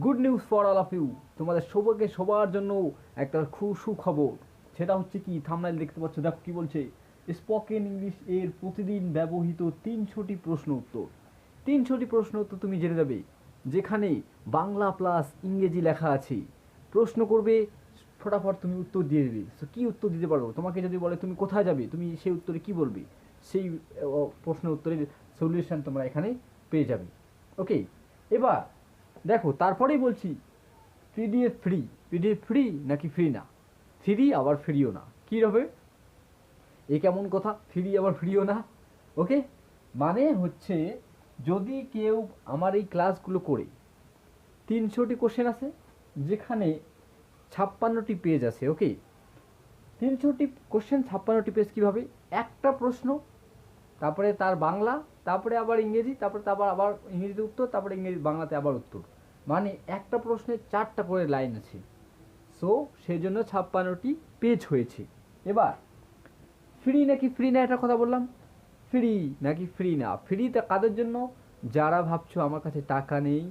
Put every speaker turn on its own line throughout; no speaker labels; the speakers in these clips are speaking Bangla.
Good news for all of you, তোমাদের সবাইকে সবার জন্য একটা খুব সুখবর। সেটা হচ্ছে কি, থাম্বনেল দেখতে পাচ্ছ, দেখো কি বলছে, স্পোকেন ইংলিশ এর প্রতিদিন ব্যবহৃত 300টি প্রশ্ন উত্তর। 300টি প্রশ্ন উত্তর তুমি জেনে যাবে, যেখানে বাংলা প্লাস ইংরেজি লেখা আছে। প্রশ্ন করবে, ফটাফট তুমি উত্তর দিয়ে দেবে। সো কী উত্তর দিতে পারো? তোমাকে যদি বলে তুমি কোথায় যাবে, তুমি সেই উত্তরে কি বলবে? সেই প্রশ্নের উত্তরের সলিউশন তোমরা এখানে পেয়ে যাবে। ওকে, এবার দেখো তারপরেই বলছি, পিডিএফ ফ্রি। পিডিএফ ফ্রি নাকি ফ্রি না? ফ্রি আবার ফ্রিও না, কী হবে? এ কেমন কথা, ফ্রি আবার ফ্রিও না? ওকে, মানে হচ্ছে যদি কেউ আমার এই ক্লাসগুলো করে, 300টি কোশ্চেন আছে, যেখানে 56টি পেজ আছে। ওকে, 300টি কোশ্চেন 56টি পেজ কীভাবে? একটা প্রশ্ন, তারপরে তার বাংলা, তারপরে আবার ইংরেজি, তারপরে আবার ইংরেজিতে উত্তর, তারপরে ইংরেজি বাংলাতে আবার উত্তর। মানে একটা প্রশ্নে 4টা করে লাইন আছে। সো সেই জন্য 56টি পেজ হয়েছে। এবার ফ্রি নাকি ফ্রি না, একটা কথা বললাম। ফ্রি নাকি ফ্রি না? ফ্রিটা কাদের জন্য? যারা ভাবছো আমার কাছে টাকা নেই,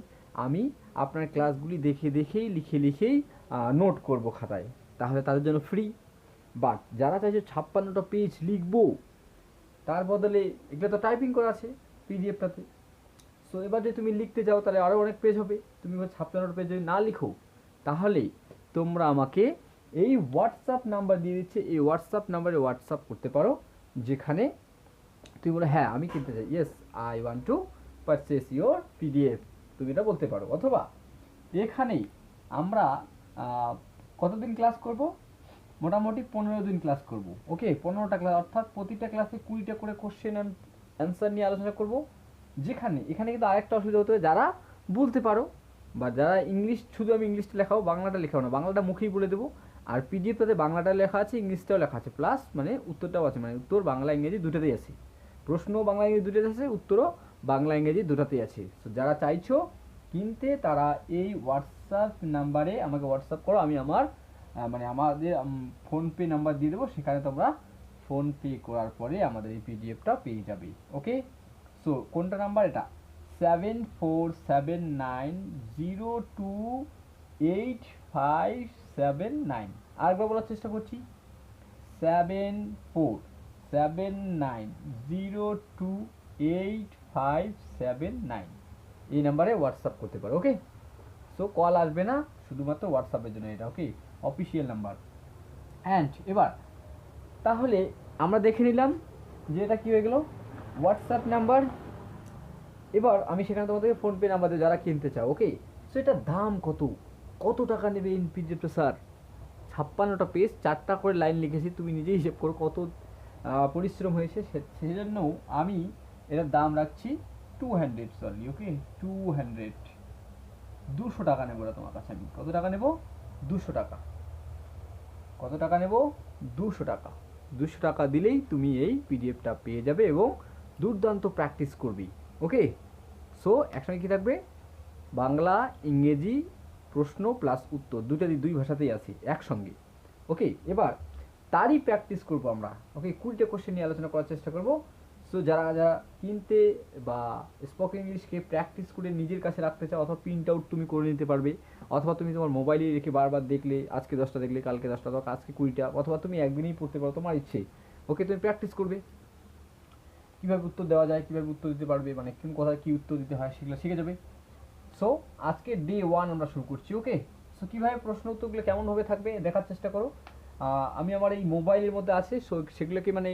আমি আপনার ক্লাসগুলি দেখে দেখেই লিখেই নোট করব খাতায়, তাহলে তাদের জন্য ফ্রি। বাট যারা চাইছে 56টা পেজ লিখবো, তার বদলে এগুলো তো টাইপিং করা আছে পিডিএফটাতে। সো এবার যদি তুমি লিখতে যাও, তাহলে আরও অনেক পেজ হবে। তুমি 56টা পেজ যদি না লিখো, তাহলে তোমরা আমাকে এই হোয়াটসঅ্যাপ নাম্বার দিয়ে দিচ্ছে, এই হোয়াটসঅ্যাপ নাম্বারে হোয়াটসঅ্যাপ করতে পারো, যেখানে তুমি বলো হ্যাঁ আমি কিনতে চাই, yes I want to purchase your PDF, তুমি এটা বলতে পারো। অথবা এখানেই আমরা কতদিন ক্লাস করব? মোটামুটি 15 দিন ক্লাস করব। ওকে, 15টা ক্লাস, অর্থাৎ প্রতিটা ক্লাসে 20টা করে কোশ্চেন অ্যান্ড অ্যান্সার নিয়ে আলোচনা করব। যেখানে এখানে কিন্তু আরেকটা অসুবিধা হতে হবে, যারা বলতে পারো বা যারা ইংলিশ, শুধু আমি ইংলিশটা লেখাও, বাংলাটা লেখাও না, বাংলাটা মুখেই বলে দেবো। আর পিডিএফটাতে বাংলাটা লেখা আছে, ইংলিশটাও লেখা আছে, প্লাস মানে উত্তরটাও আছে, মানে উত্তর বাংলা ইংরেজি দুটাতেই আছে। প্রশ্ন বাংলা ইংরেজি দুটাতে আছে, উত্তরও বাংলা ইংরেজি দুটাতেই আছে। সো যারা চাইছো কিনতে, তারা এই হোয়াটসঅ্যাপ নাম্বারে আমাকে হোয়াটসঅ্যাপ করো। আমি আমার মানে আমাদের ফোনপে নাম্বার দিয়ে দেবো, সেখানে তোমরা ফোনপে করার পরে আমাদের এই পিডিএফটা পেয়ে যাবে। ওকে, সো কোনটা নাম্বার? এটা 7479028579। আরেকবার বলার চেষ্টা করছি, 7479028579, এই নাম্বারে হোয়াটসঅ্যাপ করতে পারো। ওকে, সো কল আসবে না, শুধুমাত্র হোয়াটসঅ্যাপের জন্য এটা। ওকে, অফিসিয়াল নাম্বার। অ্যান্ড এবার তাহলে আমরা দেখে নিলাম যে এটা কী হয়ে গেল, হোয়াটসঅ্যাপ নাম্বার। এবার আমি সেখানে তোমাদেরকে ফোনপে নাম্বার দিয়ে যারা কিনতে চাও। ওকে, সো এটার দাম কত, কত টাকা নেবে ইন পিডিএফটা? স্যার 56টা পেজ, 4টা করে লাইন লিখেছি, তুমি নিজেই হিসেব করো কত পরিশ্রম হয়েছে। সেই জন্য আমি এটার দাম রাখছি 200 সরি। ওকে, 200 টাকা নেবো না তোমার কাছে। আমি কত টাকা নেব? 200 টাকা। কত টাকা নেব? 200 টাকা। 200 টাকা দিলেই তুমি এই পিডিএফটা পেয়ে যাবে এবং দুর্দান্ত প্র্যাকটিস করবি। ওকে, সো একসঙ্গে কী থাকবে? বাংলা ইংরেজি প্রশ্ন প্লাস উত্তর, দুই ভাষাতেই আছে একসঙ্গে। ওকে, এবার তারই প্র্যাকটিস করবো আমরা। ওকে, 20টা কোশ্চেন নিয়ে আলোচনা করার চেষ্টা করবো। সো যারা যারা কিনতে বা স্পোকেন ইংলিশকে প্র্যাকটিস করে নিজের কাছে রাখতে চাও, অথবা প্রিন্ট আউট তুমি করে নিতে পারবে, অথবা তুমি তোমার মোবাইলে রেখে বারবার দেখলে, আজকে 10টা দেখলে, কালকে 10টা, অথবা আজকে 20টা, অথবা তুমি একদিনেই পড়তে পারো, তোমার ইচ্ছে। ওকে, তুমি প্র্যাকটিস করবে কীভাবে উত্তর দেওয়া যায়, কীভাবে উত্তর দিতে পারবে, মানে কোন কথায় কী উত্তর দিতে হয়, সেগুলো শিখে যাবে। সো আজকে ডে 1 আমরা শুরু করছি। ওকে, সো কীভাবে প্রশ্ন উত্তরগুলো কেমনভাবে থাকবে দেখার চেষ্টা করো। আমি আমার এই মোবাইলের মধ্যে আছে, সো সেগুলোকে মানে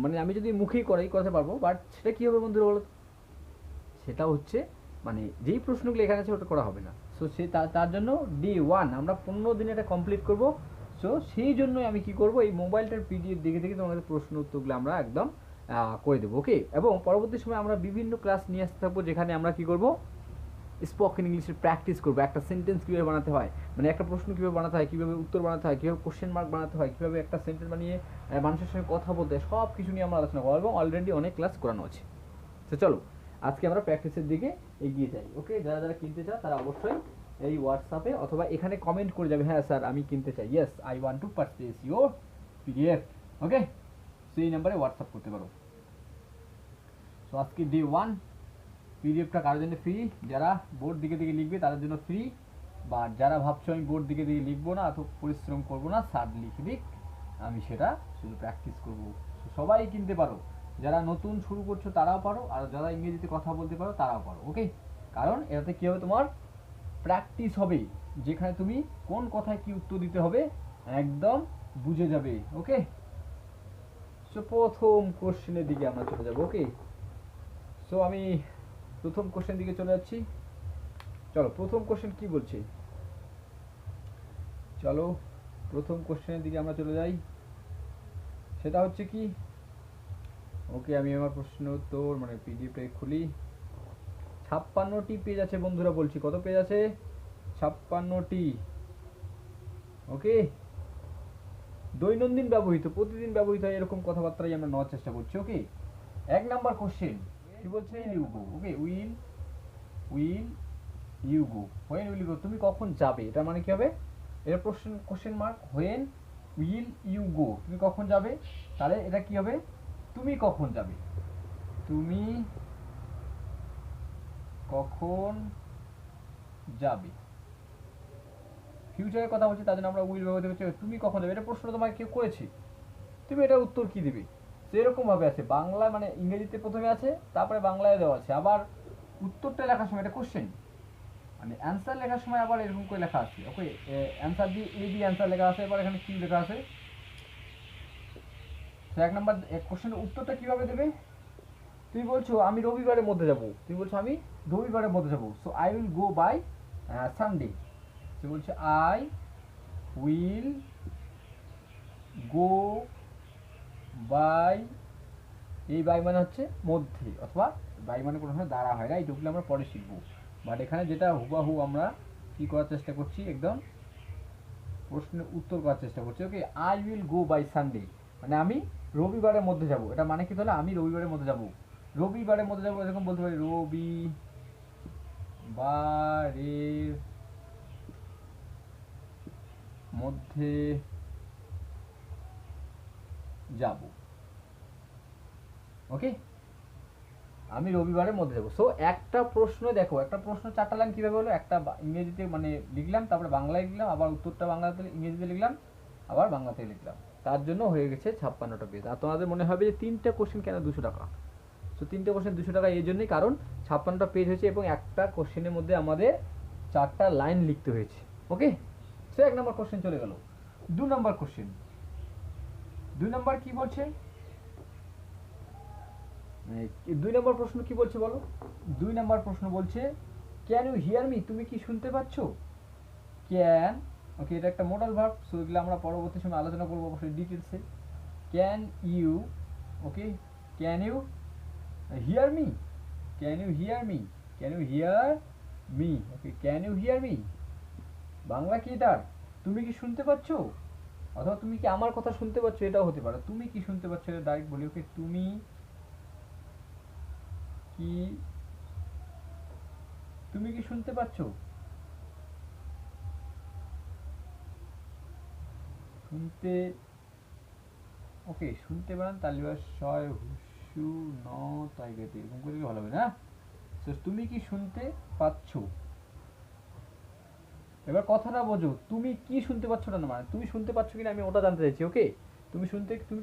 মানে আমি যদি মুখেই করতে পারবো, বাট সেটা কী হবে বন্ধুরা বলো? সেটা হচ্ছে মানে যেই প্রশ্নগুলো এখানে আছে ওটা করা হবে না। সো সে তার জন্য ডে 1 আমরা 15 দিনে এটা কমপ্লিট করব। সো সেই জন্যই আমি কি করব, এই মোবাইলটার পিডিএফ দেখে দেখে তোমাদের প্রশ্ন উত্তরগুলো আমরা একদম করে দেবো। ওকে, এবং পরবর্তী সময় আমরা বিভিন্ন ক্লাস নিয়ে আসতে থাকবো, যেখানে আমরা কি করব, স্পোকেন ইংলিশের প্র্যাকটিস করবো। একটা সেন্টেন্স কীভাবে বানাতে হয়, মানে একটা প্রশ্ন কীভাবে বানাতে হয়, কীভাবে উত্তর বানাতে হয়, কীভাবে কোশ্চেন মার্ক বানাতে হয়, কীভাবে একটা সেন্টেন্স বানিয়ে মানুষের সঙ্গে কথা বলতে হয়, সব কিছু নিয়ে আমরা আলোচনা করবো এবং অলরেডি অনেক ক্লাস করানো আছে। তো চলো আজকে আমরা প্র্যাকটিসের দিকে এগিয়ে যাই। ওকে, যারা যারা কিনতে চাও তারা অবশ্যই এই হোয়াটসঅ্যাপে অথবা এখানে কমেন্ট করে যাবে, হ্যাঁ স্যার আমি কিনতে চাই, yes I want to purchase your PDF. Okay, সেই নাম্বারে হোয়াটসঅ্যাপ করতে পারো। সো আজকে ডে 1 পিডিএফটা কারোর জন্য ফ্রি, যারা বোর্ড দিকে দিকে লিখবে তাদের জন্য ফ্রি, বা যারা ভাবছো আমি বোর্ড দিকে দিকে লিখবো না, এত পরিশ্রম করবো না, স্যার লিখে দিক, আমি সেটা শুধু প্র্যাকটিস করবো। সবাই কিনতে পারো, যারা নতুন শুরু করছো তারাও পারো, আর যারা ইংরেজিতে কথা বলতে পারো তারাও পারো। ওকে, কারণ এটাতে কী হবে, তোমার প্র্যাকটিস হবে, যেখানে তুমি কোন কথায় কি উত্তর দিতে হবে একদম বুঝে যাবে। ওকে, সো প্রথম কোশ্চেনের দিকে আমরা চলে যাব। ওকে, সো আমি প্রথম কোশ্চেন দিকে চলে যাচ্ছি। চলো প্রথম কোশ্চেন কি বলছে, চলো প্রথম কোশ্চেনের দিকে আমরা চলে যাই। সেটা হচ্ছে কি, ওকে আমি আমার প্রশ্ন উত্তর মানে পিডিএফটা খুলি। 56টি পেজ আছে বন্ধুরা, বলছি কত পেজ আছে, 56টি। ওকে, দৈনন্দিন ব্যবহৃত, প্রতিদিন ব্যবহৃত হয় এরকম কথাবার্তাই আমরা নেওয়ার চেষ্টা করছি। ওকে, 1 নাম্বার কোশ্চেন কি বলছে, you go. Okay, will you go, when will you go, তুমি কখন যাবে, এটা মানে কি হবে, এটা question mark, when will you go, তুমি কখন যাবে, তাহলে এটা কি হবে, তুমি কখন যাবে, তুমি কখন যাবে, ফিউচারের কথা বলছি, তার জন্য আমরা উইল ব্যবহার করছি। তুমি কখন যাবে, এটা প্রশ্ন তোমাকে কেউ করেছে, তুমি এটার উত্তর কি দিবে, সেরকম ভাবে আছে, বাংলা মানে ইংরেজিতে প্রথমে আছে, তারপরে বাংলায় দেওয়া আছে, আবার উত্তরটা লেখার সময় এটা কোশ্চেন মানে অ্যান্সার লেখার সময় আবার এরকম করে লেখা আছে। ওকে, অ্যান্সার দিয়ে এ বি অ্যান্সার লেখা আছে, এবার এখানে কি লেখা আছে। তো 1 নাম্বার কোশ্চেনের উত্তরটা কিভাবে দেবে, তুমি বলছো আমি রবিবারের মধ্যে যাব, তুমি বলছো আমি রবিবারের মধ্যে যাব, so I will go by Sunday, তুমি বলছো আই উইল গো বাই, এই বাই মানে হচ্ছে মধ্যে, অথবা বাই মানে কোনো সময় দ্বারা হয়, রাইট, ওগুলো আমরা পরে শিখবো, বাট এখানে যেটা হুবাহু আমরা কি করার চেষ্টা করছি, একদম প্রশ্নের উত্তর করার চেষ্টা করছি। Okay, I will go by Sunday মানে আমি রবিবারের মধ্যে যাব, এটা মানে কি, তাহলে আমি রবিবারের মধ্যে যাব, রবিবারের মধ্যে যাব, এরকম বলতে পারি রবিবারের মধ্যে যাব। ওকে, আমি রবিবারের মধ্যে যাবো। সো একটা প্রশ্ন দেখো, একটা প্রশ্ন 4টা লাইন কীভাবে হলো, একটা ইংরেজিতে মানে লিখলাম, তারপরে বাংলায় লিখলাম, আবার উত্তরটা বাংলাতে ইংরেজিতে লিখলাম, আবার বাংলাতে লিখলাম, তার জন্য হয়ে গেছে 56টা পেজ। আর তোমাদের মনে হবে যে 3টে কোশ্চেন কেন 200 টাকা, সো 3টে কোশ্চেন 200 টাকা এই জন্যই, কারণ 56টা পেজ হয়েছে এবং একটা কোশ্চেনের মধ্যে আমাদের 4টা লাইন লিখতে হয়েছে। ওকে, সো 1 নম্বর কোশ্চেন চলে গেল। 2 নম্বর কোশ্চেন, 2 নম্বর কি বলছে, 2 নম্বর প্রশ্ন কি বলছে বলো, 2 নম্বর প্রশ্ন বলছে ক্যান ইউ হিয়ার মি, তুমি কি শুনতে পাচ্ছ, ক্যান, ওকে এটা একটা মোডাল ভার্ব, সো এগুলো আমরা পরবর্তী সময় আলোচনা করবো অবশ্যই ডিটেলসে। Can you, okay can you hear me, can you hear me, can you hear me, okay can you hear me, Bangla কি এটার, তুমি কি শুনতে পাচ্ছ, অথবা তুমি কি আমার কথা শুনতে পাচ্ছ, এটাও হতে পারে, তুমি কি শুনতে পাচ্ছ, এটা ডাইরেক্ট বলি। ওকে, তুমি কি, তুমি কি শুনতে পাচ্ছ, শুনতে, ওকে শুনতে পারেন তালিবাস শয় হুসু ন তাই গেতে, এরকম করে ভালো হবে না। তো তুমি কি শুনতে পাচ্ছ, এবার কথাটা বোঝো, তুমি কি শুনতে পাচ্ছ না, মানে তুমি শুনতে পাচ্ছ কিনা আমি ওটা জানতে চাইছি। ওকে, তুমি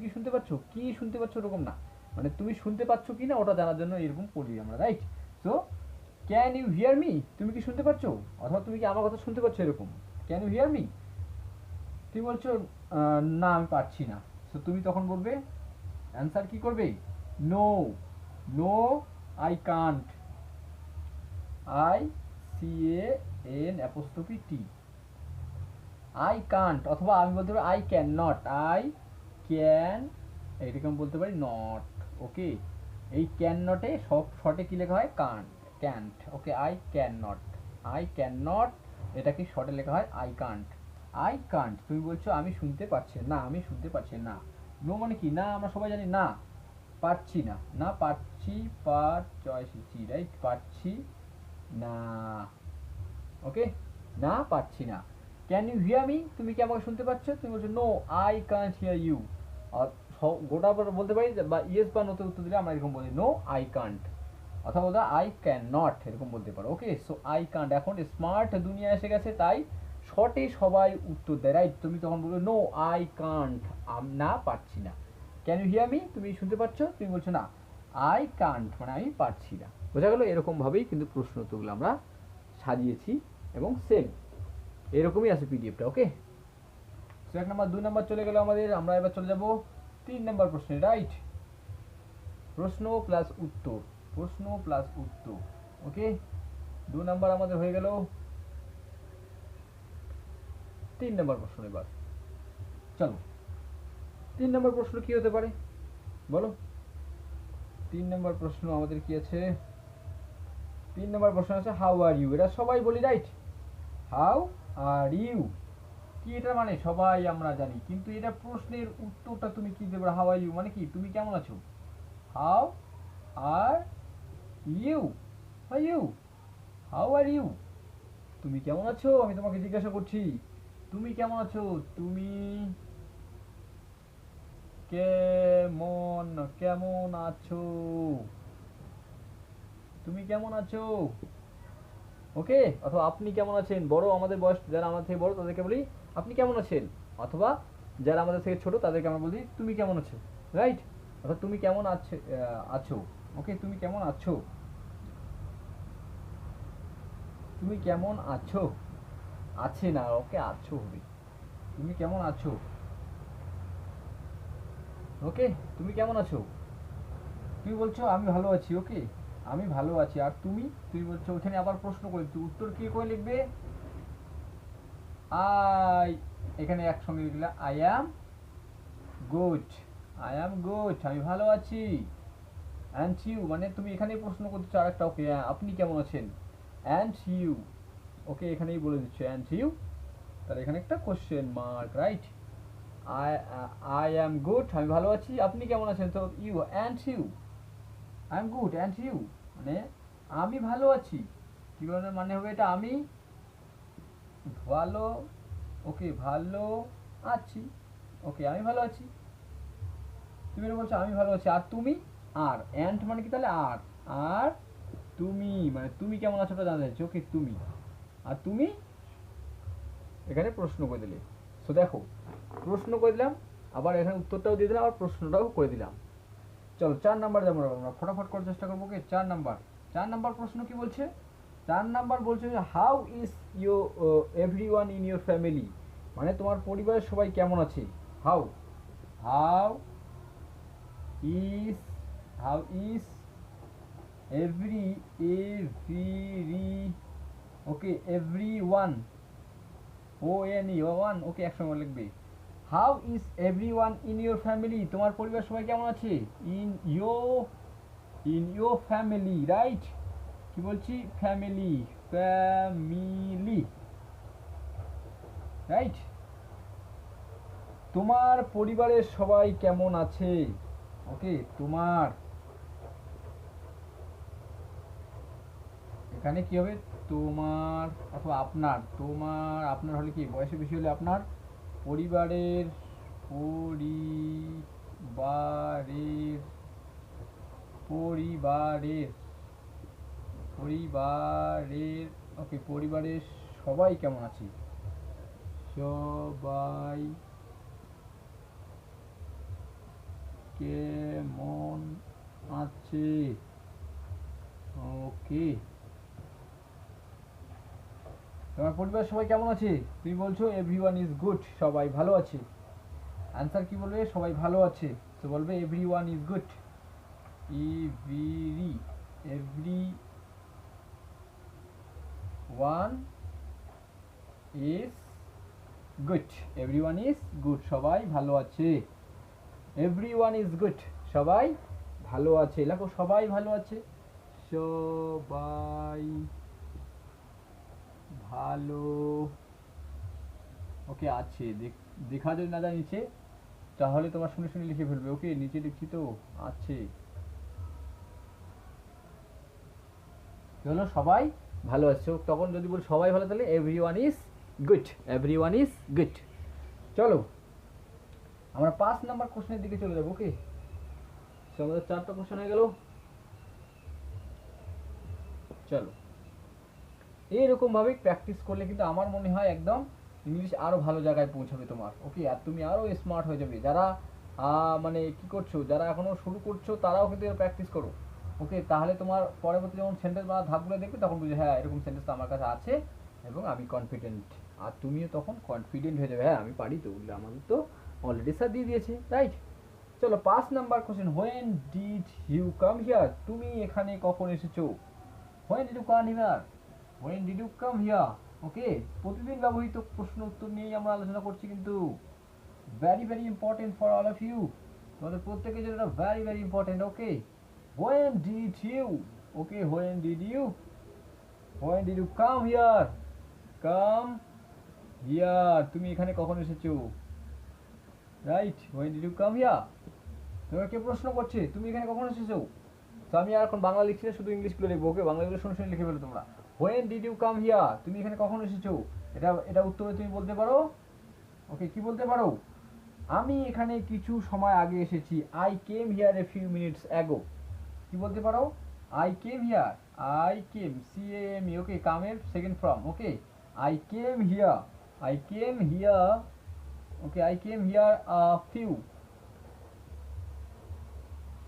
কি শুনতে পাচ্ছ, কি শুনতে পাচ্ছ এরকম না, মানে তুমি শুনতে পাচ্ছ কিনা ওটা জানার জন্য এরকম করি আমরা, right. So can you hear me, তুমি কি শুনতে পাচ্ছ, অথবা তুমি কি আমার কথা শুনতে পাচ্ছ, এরকম ক্যান ইউ হিয়ার মি, তুমি বলছো না আমি পারছি না, সো তুমি তখন বলবে অ্যান্সার কি করবে, no, no I can't, I C A N apostrophe T, I can't, অথবা আমি বলতে পারি I can not, I can এরকম বলতে পারি নট। ওকে, এই ক্যান নটে সব শর্টে কি লেখা হয়, can't, can't. Okay, I can not, I can not, এটা কি শর্টে লেখা হয় আই কান্ট, আই কান্ট, তুমি বলছো আমি শুনতে পাচ্ছি না, আমি শুনতে পাচ্ছি না, নো মানে কি, না আমরা সবাই জানি না, পারছি না, না পারছি, পারছি, রাইট, পারছি না। ওকে, না পারছি না। ক্যান ইউ হিয়ার মি, তুমি কি আমাকে শুনতে পাচ্ছ, তুমি বলছো no I can't hear you, আর গোটা বলতে পারি বা ইয়েস বা নোতে উত্তর দিলে আমরা এরকম বলি নো আই কান্ট, অথবা বলতে আই ক্যান নট, এরকম বলতে পারো। ওকে, সো আই কান্ট, এখন স্মার্ট দুনিয়া এসে গেছে তাই শর্টে সবাই উত্তর দেয়, রাইট? তুমি তখন বলবে নো আই কান্ট, না পারছি না। ক্যান ইউ হিয়ার মি, তুমি শুনতে পাচ্ছ? তুমি বলছো না আই কান্ট, মানে আমি পারছি না। বোঝা গেল? এরকমভাবেই কিন্তু প্রশ্ন উত্তরগুলো আমরা সাজিয়েছি এবং সেম এরকমই আছে পিডিএফটা। ওকে, সো 1 নাম্বার 2 নাম্বার চলে গেল আমাদের। আমরা এবার চলে যাব 3 নাম্বার প্রশ্নে, রাইট? প্রশ্ন প্লাস উত্তর, প্রশ্ন প্লাস উত্তর। ওকে, 2 নাম্বার আমাদের হয়ে গেল। 3 নাম্বার প্রশ্ন এবার চলো। 3 নাম্বার প্রশ্ন কি হতে পারে বলো? 3 নাম্বার প্রশ্ন আমাদের কি আছে? 3 নাম্বার প্রশ্ন আছে হাউ আর ইউ। এটা সবাই বলি, রাইট? হাউ আর ইউ কি, এটা মানে সবাই আমরা জানি, কিন্তু এটা প্রশ্নের উত্তরটা তুমি কি দেবে? হাউ আর ইউ মানে কি, তুমি কেমন আছো? How are you, how you, how are you, তুমি কেমন আছো? আমি তোমাকে জিজ্ঞাসা করছি তুমি কেমন আছো, তুমি কেমন কেমন আছো, তুমি কেমন আছো? ওকে, অথবা আপনি কেমন আছেন। বড় আমাদের বয়স যারা আমাদের থেকে বড় তাদেরকে বলি আপনি কেমন আছেন, অথবা যারা আমাদের থেকে ছোট তাদেরকে আমরা বলি তুমি কেমন আছো, রাইট? অর্থাৎ তুমি কেমন আছো। ওকে, তুমি কেমন আছো, তুমি কেমন আছো, আছে না, ওকে আছো হবে, তুমি কেমন আছো। ওকে, তুমি কেমন আছো, তুমি বলছো আমি ভালো আছি। ওকে, আমি ভালো আছি। আর তুমি, তুমি বলছো ওখানে আবার প্রশ্ন করে, তুই উত্তর কি করে লিখবে? আই, এখানে একসঙ্গে লিখলে I am good, I am good, আমি ভালো আছি। অ্যান্ড ইউ মানে তুমি এখানেই প্রশ্ন করছো আরেকটা। ওকে, আপনি কেমন আছেন। অ্যান্ড ইউ, ওকে এখানেই বলে দিচ্ছ অ্যান্ড ইউ, তাহলে এখানে একটা question mark, right? I I am good, আমি ভালো আছি। আপনি কেমন আছেন, তো you, and you, I am good and you, মানে আমি ভালো আছি। কি বলে মানে হবে এটা, আমি ভালো, ওকে ভালো আছি, ওকে আমি ভালো আছি। তুমি এটা বলছো আমি ভালো আছি। আর তুমি, আর অ্যান্ড মানে কি তাহলে আর, আর তুমি মানে তুমি কেমন আছো ওটা জানতে চাইছো। ওকে তুমি, আর তুমি এখানে প্রশ্ন করে দিলে। সো দেখো, প্রশ্ন করে দিলাম, আবার এখানে উত্তরটাও দিয়ে দিলাম, আবার প্রশ্নটাও করে দিলাম। চলো 4 নাম্বার যাবো আমরা, ফটাফট করার চেষ্টা করবো। ওকে, 4 নাম্বার, 4 নাম্বার প্রশ্ন কি বলছে? 4 নাম্বার বলছে how is you everyone in your family, মানে তোমার পরিবারের সবাই কেমন আছে। How, how is, how is every, okay everyone, O N E one, okay একসঙ্গে লিখবে। How is everyone in your family, তোমার পরিবার সবাই কেমন আছে। In your family, right? কি বলছি, ফ্যামিলি, ফ্যামিলি, রাইট? তোমার পরিবারের সবাই কেমন আছে। ওকে, তোমার, এখানে কি হবে, তোমার অথবা আপনার, তোমার আপনার হলে কি বয়সে বেশি হলে আপনার, পরিবারের, পরিবারের, পরিবারের, পরিবারের, ওকে পরিবারের সবাই কেমন আছে, সবাই কেমন আছে। ওকে, তোমার পরিবারের সবাই কেমন আছে, তুমি বলছো এভরিওয়ান ইজ গুড, সবাই ভালো আছে। আনসার কি বলবে, সবাই ভালো আছে, তো বলবে everyone is good, every one is good, everyone is good, সবাই ভালো আছে। এভরিওয়ান ইজ গুড, সবাই ভালো আছে, লেখো সবাই ভালো আছে, সবাই ভালো, ওকে আছে। দেখা যদি না যায় নিচে, তাহলে তোমার শুনে শুনে লিখে ফেলবে। ওকে, নিচে লিখছি তো আছে, হলো সবাই ভালো আছে। তখন যদি বল সবাই ভালো, তাহলে everyone is good, everyone is good. চলো আমরা 5 নাম্বার কোশ্চেনের দিকে চলে যাবো। ওকে, আমাদের 4টা কোশ্চেন হয়ে গেল। চলো, এইরকম ভাবে প্র্যাকটিস করলে কিন্তু আমার মনে হয় একদম ইংলিশ আরো ভালো জায়গায় পৌঁছাবে তোমার। ওকে, আর তুমি আরো স্মার্ট হয়ে যাবে। যারা মানে কি করছো, যারা এখনো শুরু করছো, তারাও কিন্তু প্র্যাকটিস করো। ওকে, তাহলে তোমার পরবর্তী যখন সেন্টেন্স বা ধাপগুলো দেখবে তখন বুঝে হ্যাঁ এরকম সেন্টেন্স আমার কাছে আছে এবং আমি কনফিডেন্ট। আর তুমিও তখন কনফিডেন্ট হয়ে যাবে, হ্যাঁ আমি পারি তো, বললে আমাদের তো অলরেডি স্যার দিয়ে দিয়েছে, রাইট। চলো 5 number question, when did you come here, তুমি এখানে কখন এসেছো? When did you come here, when did you come here. Okay, প্রতিদিন ব্যবহৃত প্রশ্ন উত্তর নিয়েই আমরা আলোচনা করছি কিন্তু very very important for all of you, তোমাদের প্রত্যেকের জন্য very very important. Okay, when did you, okay when did you, when did you come here, come here, তুমি এখানে কখন এসেছো, right. When did you come here, তোমাকে প্রশ্ন করছে তুমি এখানে কখন এসেছো। তো আমি আর এখন বাংলা লিখছি না, শুধু ইংলিশগুলো লিখবো। ওকে, বাংলাগুলো শুনে শুনে লিখে ফেলো তোমরা। When did you come here, তুমি এখানে কখন এসেছো, এটা এটা উত্তরে তুমি বলতে পারো। ওকে, কি বলতে পারো? আমি এখানে কিছু সময় আগে এসেছি, I came here a few minutes ago. কি বলতে পারো? I came here, I came, CAME। ওকে, কামের second form. Okay, I came here, I came here, okay I came here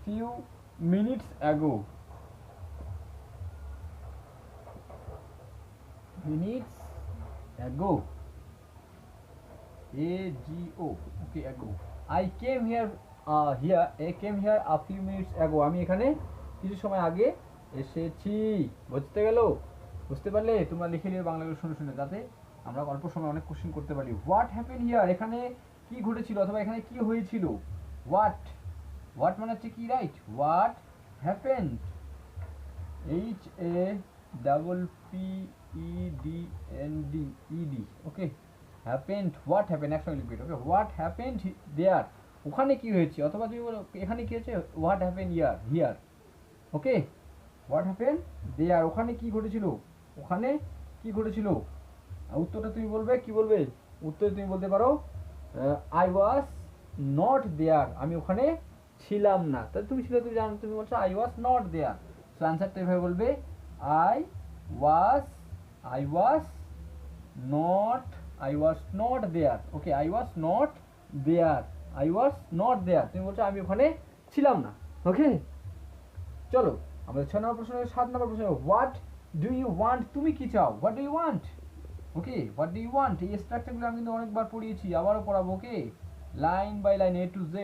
few minutes ago, minutes ago, AGO, okay ago, I came here I came here a few minutes ago, আমি এখানে কিছু সময় আগে এসেছি। বুঝতে গেল? বুঝতে পারলে? তোমরা লিখে নিও বাংলাগুলো শুনে শুনে, যাতে আমরা অল্প সময় অনেক কোশ্চেন করতে পারি। হোয়াট হ্যাপেন হিয়ার, এখানে কি ঘটেছিল অথবা এখানে কি হয়েছিল। হোয়াট, হোয়াট মানে হচ্ছে কি, right. What happened, HAPPEND, okay happened, what happened একসঙ্গে লিখবে। ওকে, হোয়াট হ্যাপেন্ড দেয়ার, ওখানে কি হয়েছে, অথবা তুমি বলো এখানে কি হয়েছে, what happened here. Okay, what happened there, ওখানে কি ঘটেছিল, ওখানে কি ঘটেছিল। উত্তরটা তুমি বলবে, কি বলবে উত্তরে তুমি বলতে পারো আই ওয়াজ নট দেয়ার, আমি ওখানে ছিলাম না। তাহলে তুমি ছিল, তুমি জানো, তুমি বলছো I was not there. So অ্যান্সারটা এভাবে বলবে, I was, I was not, I was not there. Okay, I was not there, I was not there, তুমি বলছো আমি ওখানে ছিলাম না। ওকে, চলো আমাদের 6 নম্বর প্রশ্ন, 7 নম্বর প্রশ্ন, হোয়াট ডু ইউ ওয়ান্ট, তুমি কি চাও, what do you want. Okay, what do you want, এই স্ট্রাকচারগুলো আমি কিন্তু অনেকবার পড়িয়েছি, আবারও পড়াবো। Okay, line by line, A to Z,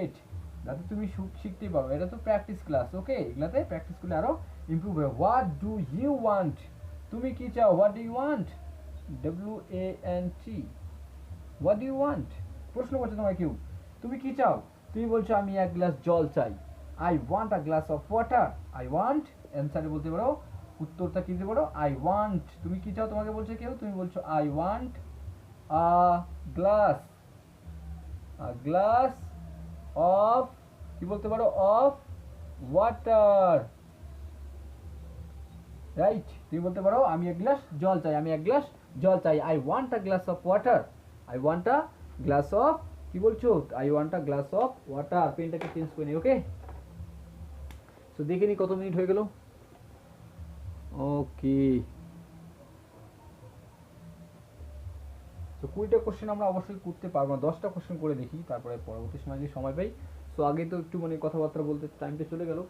যাতে তুমি শিখতে পারো। এটা তো প্র্যাকটিস ক্লাস। ওকে, এগুলাতে প্র্যাকটিস করলে আরো ইমপ্রুভ হবে। হোয়াট ডু ইউ ওয়ান্ট, তুমি কি চাও, what do you want, WANT, what do you want, প্রশ্ন করছে তোমায় কেউ, তুমি কি চাও, তুমি বলছো আমি এক গ্লাস জল চাই, I want a glass of water, I want, অ্যান্সারে বলতে পারো, উত্তরটা কি দিতে পারো, আই ওয়ান্ট, তুমি কি চাও তোমাকে বলছে কেউ, তুমি বলছো I want a glass, glass of, কি বলতে পারো, অফ ওয়াটার, রাইট। তুমি বলতে পারো আমি এক গ্লাস জল চাই, আমি এক গ্লাস জল চাই, I want a glass of water, I want a glass of, কি বলছো, I want a glass of water. পেনটাকে চেঞ্জ করে নি। ওকে, সো দেখে নি কত মিনিট হয়ে গেল। ওকে, তো 20টা কোশ্চেন আমরা অবশ্যই করতে পারবো না, 10টা কোশ্চেন করে দেখি, তারপরে পরবর্তী সময় যদি সময় পাই। সো আগে তো একটু মানে কথাবার্তা বলতে টাইমটা চলে গেল,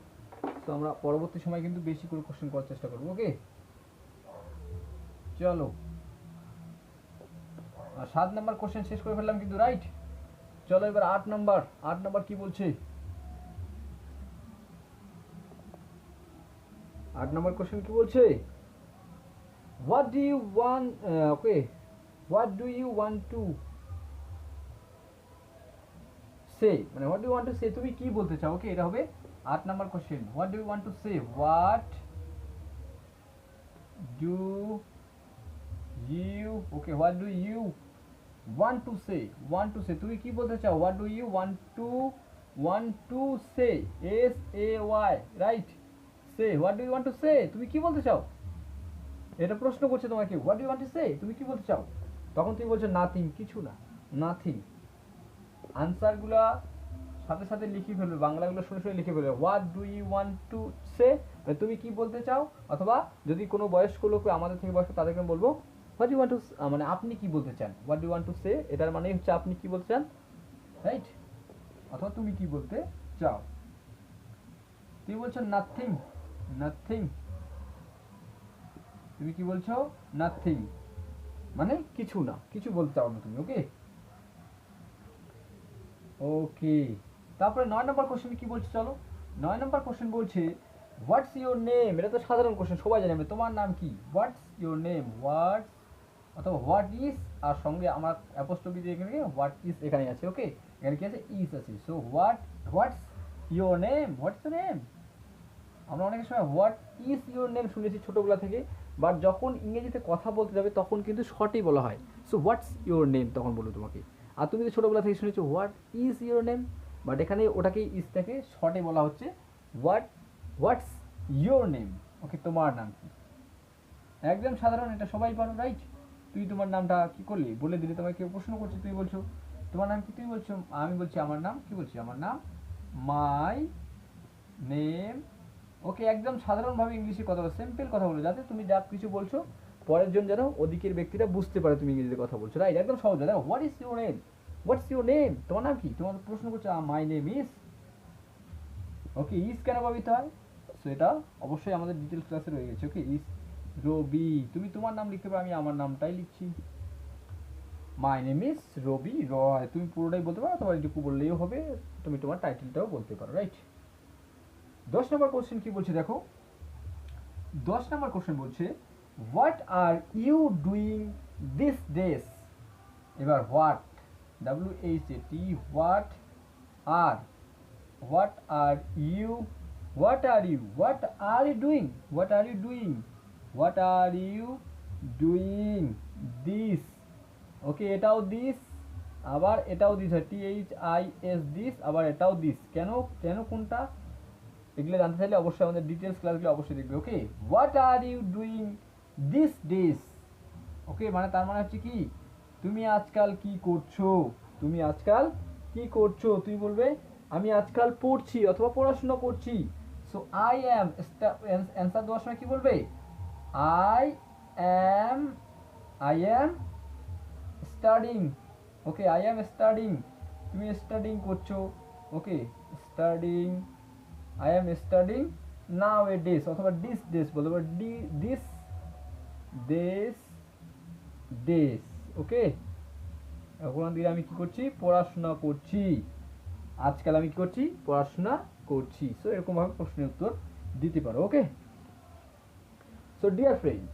তো আমরা পরবর্তী সময় কিন্তু বেশি করে কোশ্চেন করার চেষ্টা করবো। ওকে, চলো, আর 7 নম্বর কোশ্চেন শেষ করে ফেললাম কিন্তু, রাইট। চলো এবার 8 নম্বর, 8 নম্বর কি বলছে, 8 নম্বর কোশ্চেন কি বলছে, what do you want, okay what do you want to say, মানে what do you want to say, তুমি কি বলতে চাও। ওকে, এটা হবে 8 number question, what do you want to say, what do you, okay what do you want to say, want to say, তুমি কি বলতে চাও, what do you want to say, SAY, right, say, what do you want to say, তুমি কি বলতে চাও, এটা প্রশ্ন করছে তোমাকে, what do you want to say, তুমি কি বলতে চাও, তখন তুমি বলছো নাথিং, কিছু না, নাথিং। আনসারগুলা সাথে সাথে লিখে ফেলবে, বাংলাগুলো শুনে শুনে লিখে ফেলবে। What do you want to say, মানে তুমি কি বলতে চাও, অথবা যদি কোনো বয়স্ক লোক আমাদের থেকে বয়স্ক তাদেরকে বলবো হোয়াট ইউ ওয়ান্ট টু, মানে আপনি কি বলতে চান, হোয়াট ডু ওয়ান্ট টু সে, এটার মানে হচ্ছে আপনি কি বলতে চান, রাইট, অথবা তুমি কি বলতে চাও। তুমি বলছো নাথিং, নাথিং, তুমি কি বলছো, নাথিং, মানে কিছু না, কিছু বলতে চাও না তুমি। ওকে ওকে, তারপরে 9 নম্বর কোশ্চেন কি বলছে, চলো 9 নম্বর কোশ্চেন বলছে হোয়াটস ইউর নেম। এটা তো সাধারণ কোশ্চেন, সবাই জানে, তোমার নাম কি, হোয়াটস ইউর নেম, হোয়াটস অথবা হোয়াট ইজ, আর সঙ্গে আমার অ্যাপোস্ট্রফি দিয়ে এখানে হোয়াট ইজ এখানে আছে। ওকে, এখানে কি আছে, ইজ আছে। So what's your name, what's your name, আমরা অনেক সময় হোয়াট ইজ ইউর নেম শুনেছি ছোটোবেলা থেকে, বাট যখন ইংরেজিতে কথা বলতে যাবে তখন কিন্তু শর্টই বলা হয়। সো হোয়াটস ইউর নেম তখন বলবো তোমাকে। আর তুমি তো ছোটোবেলা থেকে শুনেছো what is your name, but এখানে ওটাকে ইজটাকে শর্টে বলা হচ্ছে হোয়াটস ইউর নেম। ওকে, তোমার নাম কি, একদম সাধারণ, এটা সবাই পারো, রাইট। তুই তোমার নামটা কি করলি, বলে দিলে, তোমাকে কেউ প্রশ্ন করছে, তুই বলছো তোমার নাম কি, তুই বলছো, আমি বলছি আমার নাম কি, বলছি আমার নাম মাই নেম। ওকে, একদম সাধারণভাবে ইংলিশে কথা বলো, সিম্পল কথা বলো, যাতে তুমি যা কিছু বলছো পরের জন যেন ওদিকের ব্যক্তিরা বুঝতে পারে তুমি ইংরেজিতে কথা বলছো, রাইট, একদম সহজ। দেখো what is your name, what's your name, তোমার নাম কি, তোমার প্রশ্ন করছে my name is. Okay, is কেন ব্যবহৃত হয়, সো এটা অবশ্যই আমাদের ডিটেলস ক্লাসে রয়ে গেছে। ওকে, ইজ রবি, তুমি তোমার নাম লিখতে পারো, আমি আমার নামটাই লিখছি, মাই নেম ইজ রবি রয়, তুমি পুরোটাই বলতে পারো, তোমার এটুকু বললেও হবে, তুমি তোমার টাইটেলটাও বলতে পারো, রাইট। 10 নম্বর কোশ্চেন কি বলছে দেখো, 10 নম্বর কোশ্চেন বলছে what are you doing this days. এবার what, WHAT, what are you, what are you doing, what are you doing, what are you doing this. Okay, এটাও দিস, আবার এটাও দিস হয়, THIS দিস, আবার এটাও দিস, কেন কেন কোনটা, এগুলো জানতে চাইলে অবশ্যই আমাদের ডিটেলস ক্লাসগুলো অবশ্যই দেখবে। Okay, what are you doing this days. Okay, মানে তার মানে হচ্ছে কি, তুমি আজকাল কি করছো, তুমি আজকাল কি করছো, তুই বলবে আমি আজকাল পড়ছি অথবা পড়াশোনা করছি। সো আই অ্যাম, অ্যান্সার দেওয়ার সময় কি বলবে, I am studying. Okay, I am studying, তুমি স্টাডিং করছো। Okay, studying, I am studying nowadays, অথবা দিস ডেজ বলতে পারো, দিস ডেজ। ওকে, এখন দিকে আমি কি করছি, পড়াশোনা করছি, আজকাল আমি কি করছি, পড়াশোনা করছি। সো এরকম ভাবে প্রশ্নের উত্তর দিতে পারো। ওকে, সো ডিয়ার ফ্রেন্ড,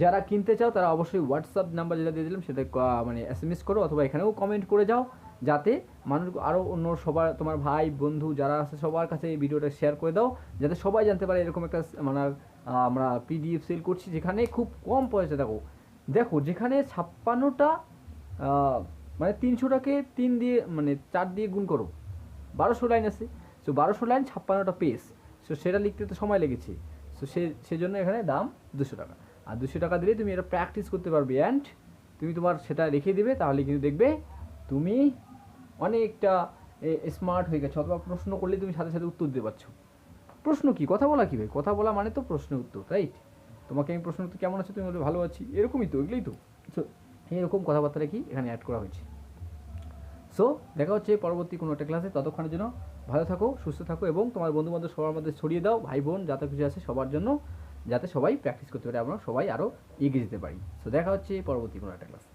যারা কিনতে চাও তারা অবশ্যই হোয়াটসঅ্যাপ নাম্বার যেটা দিয়ে দিলাম সেটা মানে SMS করো, অথবা এখানেও কমেন্ট করে যাও, যাতে মানুষ আরও অন্য সবার, তোমার ভাই বন্ধু যারা আছে সবার কাছে এই ভিডিওটা শেয়ার করে দাও, যাতে সবাই জানতে পারে এরকম একটা মানে আমরা PDF সেল করছি, যেখানে খুব কম পয়সা, দেখো যেখানে 56টা মানে 300টাকে 3 দিয়ে মানে 4 দিয়ে গুণ করো, 1200 লাইন আছে। সো 1200 লাইন 56টা পেজ, সো সেটা লিখতে তো সময় লেগেছে। সো সেজন্য এখানে দাম 200 টাকা, আর 200 টাকা দিলে তুমি এটা প্র্যাকটিস করতে পারবে, অ্যান্ড তুমি তোমার সেটা রেখে দিবে, তাহলে কিন্তু দেখবে তুমি অনেকটা স্মার্ট হয়ে গেছো, অথবা প্রশ্ন করলে তুমি সাথে সাথে উত্তর দিতে পারছো। প্রশ্ন কি, কথা বলা কী ভাই, কথা বলা মানে তো প্রশ্ন উত্তর, রাইট। তোমাকে আমি প্রশ্ন উত্তর কেমন আছে, তুমি বলবে ভালো আছি, এরকমই তো, এগুলোই তো। সো এরকম কথাবার্তা কি এখানে অ্যাড করা হয়েছে। সো দেখা হচ্ছে পরবর্তী কোনো একটা ক্লাসে, ততক্ষণের জন্য ভালো থাকো, সুস্থ থাকো, এবং তোমার বন্ধুবান্ধব সবার মধ্যে ছড়িয়ে দাও, ভাই বোন যাতে কিছু আছে সবার জন্য, যাতে সবাই প্র্যাকটিস করতে পারে, আমরা সবাই আরও এগিয়ে যেতে পারি। সো দেখা হচ্ছে পরবর্তী কোনো একটা ক্লাসে।